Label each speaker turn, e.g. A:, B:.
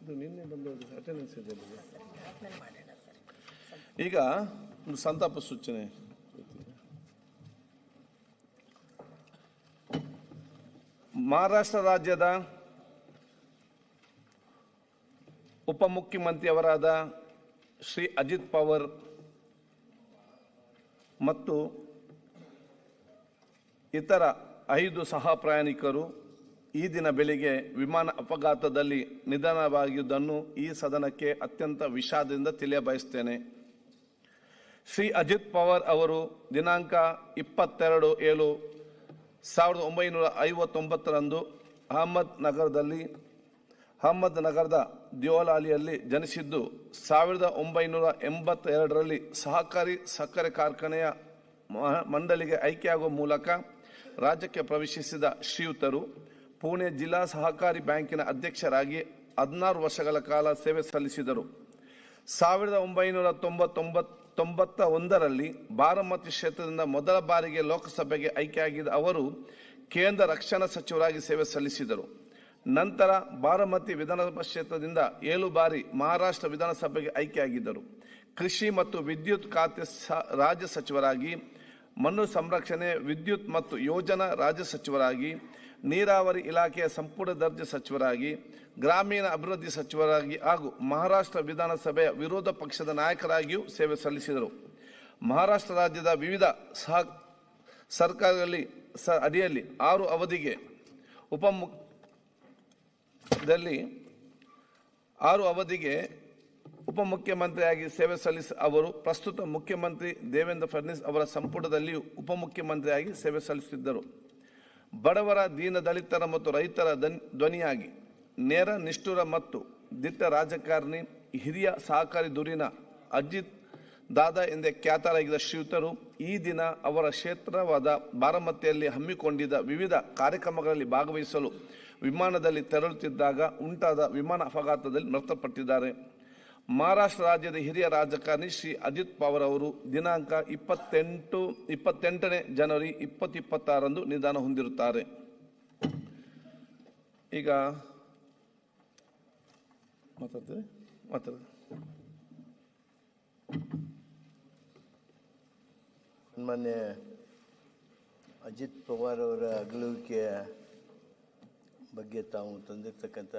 A: ಇದು ನಿನ್ನೆ ಬಂದವರು ಅಟೆಂಡೆನ್ಸ್ ಇದೆ. ಈಗ ಒಂದು ಸಂತಾಪ ಸೂಚನೆ. ಮಹಾರಾಷ್ಟ್ರ ರಾಜ್ಯದ ಉಪಮುಖ್ಯಮಂತ್ರಿಯವರಾದ ಶ್ರೀ ಅಜಿತ್ ಪವಾರ್ ಮತ್ತು ಇತರ 5 ಸಹ ಪ್ರಯಾಣಿಕರು ಈ ದಿನ ಬೆಳಿಗ್ಗೆ ವಿಮಾನ ಅಪಘಾತದಲ್ಲಿ ನಿಧನವಾಗಿರುವುದನ್ನು ಈ ಸದನಕ್ಕೆ ಅತ್ಯಂತ ವಿಷಾದದಿಂದ ತಿಳಿಯಬಯಸುತ್ತೇನೆ. ಶ್ರೀ ಅಜಿತ್ ಪವಾರ್ ಅವರು ದಿನಾಂಕ 22/7/1959 ಅಹಮದ್ ನಗರದ ದಿಯೋಲಾಲಿಯಲ್ಲಿ ಜನಿಸಿದ್ದು 1982ರಲ್ಲಿ ಸಹಕಾರಿ ಸಕ್ಕರೆ ಕಾರ್ಖಾನೆಯ ಮಂಡಳಿಗೆ ಆಯ್ಕೆಯಾಗುವ ಮೂಲಕ ರಾಜ್ಯಕ್ಕೆ ಪ್ರವೇಶಿಸಿದ ಶ್ರೀಯುತರು ಪುಣೆ ಜಿಲ್ಲಾ ಸಹಕಾರಿ ಬ್ಯಾಂಕಿನ ಅಧ್ಯಕ್ಷರಾಗಿ 16 ವರ್ಷಗಳ ಕಾಲ ಸೇವೆ ಸಲ್ಲಿಸಿದರು. 1991ರಲ್ಲಿ ಬಾರಾಮತಿ ಕ್ಷೇತ್ರದಿಂದ ಮೊದಲ ಬಾರಿಗೆ ಲೋಕಸಭೆಗೆ ಆಯ್ಕೆಯಾಗಿದ್ದ ಅವರು ಕೇಂದ್ರ ರಕ್ಷಣಾ ಸಚಿವರಾಗಿ ಸೇವೆ ಸಲ್ಲಿಸಿದರು. ನಂತರ ಬಾರಾಮತಿ ವಿಧಾನಸಭಾ ಕ್ಷೇತ್ರದಿಂದ 7 ಬಾರಿ ಮಹಾರಾಷ್ಟ್ರ ವಿಧಾನಸಭೆಗೆ ಆಯ್ಕೆಯಾಗಿದ್ದರು. ಕೃಷಿ ಮತ್ತು ವಿದ್ಯುತ್ ಖಾತೆ ರಾಜ್ಯ ಸಚಿವರಾಗಿ, ಮಣ್ಣು ಸಂರಕ್ಷಣೆ, ವಿದ್ಯುತ್ ಮತ್ತು ಯೋಜನಾ ರಾಜ್ಯ ಸಚಿವರಾಗಿ, ನೀರಾವರಿ ಇಲಾಖೆಯ ಸಂಪುಟ ದರ್ಜೆ ಸಚಿವರಾಗಿ, ಗ್ರಾಮೀಣ ಅಭಿವೃದ್ಧಿ ಸಚಿವರಾಗಿ ಹಾಗೂ ಮಹಾರಾಷ್ಟ್ರ ವಿಧಾನಸಭೆಯ ವಿರೋಧ ಪಕ್ಷದ ನಾಯಕರಾಗಿಯೂ ಸೇವೆ ಸಲ್ಲಿಸಿದರು. ಮಹಾರಾಷ್ಟ್ರ ರಾಜ್ಯದ ವಿವಿಧ ಸರ್ಕಾರಗಳಲ್ಲಿ ಅಡಿಯಲ್ಲಿ 6 ಅವಧಿಗೆ ಉಪಮುಖ್ಯಮಂತ್ರಿಯಾಗಿ ಸೇವೆ ಸಲ್ಲಿಸಿ ಅವರು ಪ್ರಸ್ತುತ ಮುಖ್ಯಮಂತ್ರಿ ದೇವೇಂದ್ರ ಫಡ್ನವೀಸ್ ಅವರ ಸಂಪುಟದಲ್ಲಿಯೂ ಉಪಮುಖ್ಯಮಂತ್ರಿಯಾಗಿ ಸೇವೆ ಸಲ್ಲಿಸುತ್ತಿದ್ದರು. ಬಡವರ, ದೀನದಲಿತರ ಮತ್ತು ರೈತರ ಧ್ವನಿಯಾಗಿ ನೇರ, ನಿಷ್ಠುರ ಮತ್ತು ದಿಟ್ಟ ರಾಜಕಾರಣಿ, ಹಿರಿಯ ಸಹಕಾರಿ ಧುರೀಣ ಅಜಿತ್ ದಾದಾ ಎಂದೇ ಖ್ಯಾತರಾಗಿದ್ದ ಶ್ರೀಯುತರು ಈ ದಿನ ಅವರ ಕ್ಷೇತ್ರವಾದ ಬಾರಾಮತಿಯಲ್ಲಿ ಹಮ್ಮಿಕೊಂಡಿದ್ದ ವಿವಿಧ ಕಾರ್ಯಕ್ರಮಗಳಲ್ಲಿ ಭಾಗವಹಿಸಲು ವಿಮಾನದಲ್ಲಿ ತೆರಳುತ್ತಿದ್ದಾಗ ಉಂಟಾದ ವಿಮಾನ ಅಪಘಾತದಲ್ಲಿ ಮೃತಪಟ್ಟಿದ್ದಾರೆ. ಮಹಾರಾಷ್ಟ್ರ ರಾಜ್ಯದ ಹಿರಿಯ ರಾಜಕಾರಣಿ ಶ್ರೀ ಅಜಿತ್ ಪವಾರ್ ಅವರು ದಿನಾಂಕ 28 ಜನವರಿ 2026ರಂದು ನಿಧನ ಹೊಂದಿರುತ್ತಾರೆ. ಈಗ
B: ಮಾನ್ಯ ಅಜಿತ್ ಪವಾರ್ ಅವರ ಅಗಲುವಿಕೆಯ ಬಗ್ಗೆ ತಾವು ತಂದಿರತಕ್ಕಂಥ